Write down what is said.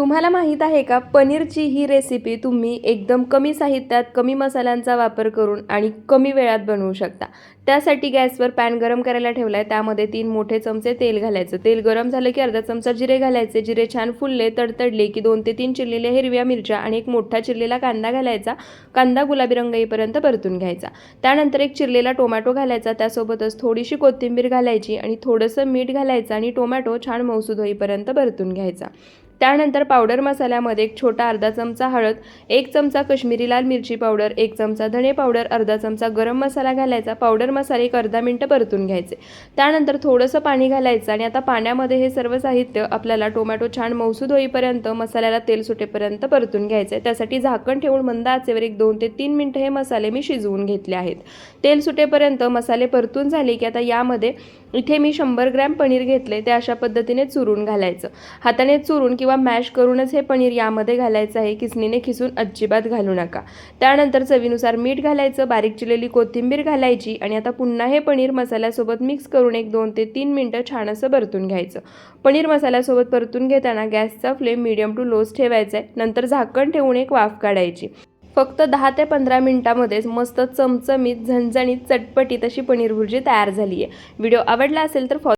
तुम्हाला माहीत आहे का, पनीरची ही रेसिपी तुम्ही एकदम कमी साहित्यात, कमी मसाल्यांचा वापर करून आणि कमी वेळात बनवू शकता. त्यासाठी गॅसवर पॅन गरम करायला ठेवला आहे. त्यामध्ये 3 मोठे चमचे तेल घालायचं. तेल गरम झालं की अर्धा चमचा जिरे घालायचे. जिरे छान फुलले, तडतडले की 2 ते 3 चिरलेल्या हिरव्या मिरच्या आणि एक मोठा चिरलेला कांदा घालायचा. कांदा गुलाबी रंग येईपर्यंत परतून घ्यायचा. त्यानंतर एक चिरलेला टोमॅटो घालायचा. त्यासोबतच थोडीशी कोथिंबीर घालायची आणि थोडंसं मीठ घालायचं आणि टोमॅटो छान मऊसूद होईपर्यंत परतून घ्यायचा. त्यानंतर पावडर मसाल्यामध्ये एक छोटा अर्धा चमचा हळद, 1 चमचा काश्मीरी लाल मिरची पावडर, 1 चमचा धणे पावडर, अर्धा चमचा गरम मसाला घालायचा. पावडर मसाले एक अर्धा मिनिट परतून घ्यायचे. त्यानंतर थोडंसं पाणी घालायचं आणि आता पाण्यामध्ये हे सर्व साहित्य आपल्याला टोमॅटो छान मऊसूद होईपर्यंत, मसाल्याला तेल सुटेपर्यंत परतून घ्यायचं आहे. त्यासाठी झाकण ठेवून मंद आचेवर एक 2 ते 3 मिनिटं हे मसाले मी शिजवून घेतले आहेत. तेल सुटेपर्यंत मसाले परतून झाले की आता यामध्ये इथे मी 100 ग्रॅम पनीर घेतले. ते अशा पद्धतीने चुरून घालायचं. हाताने चुरून किंवा मॅश करूनच हे पनीर यामध्ये घालायचं आहे. किसणीने खिसून अजिबात घालू नका. त्यानंतर चवीनुसार मीठ घालायचं, बारीक चिरलेली कोथिंबीर घालायची आणि आता पुन्हा हे पनीर मसाल्यासोबत मिक्स करून एक 2 ते 3 मिनिटं छान असं परतून घ्यायचं. पनीर मसाल्यासोबत परतून घेताना गॅसचा फ्लेम मीडियम टू लोच ठेवायचा आहे. नंतर झाकण ठेवून एक वाफ काढायची. फक्त 10 ते 15 मिनिटांमध्येच मस्त चमचमीत, झणझणीत, चटपटीत अशी पनीर भुर्जी तयार झाली आहे. व्हिडिओ आवडला असेल तर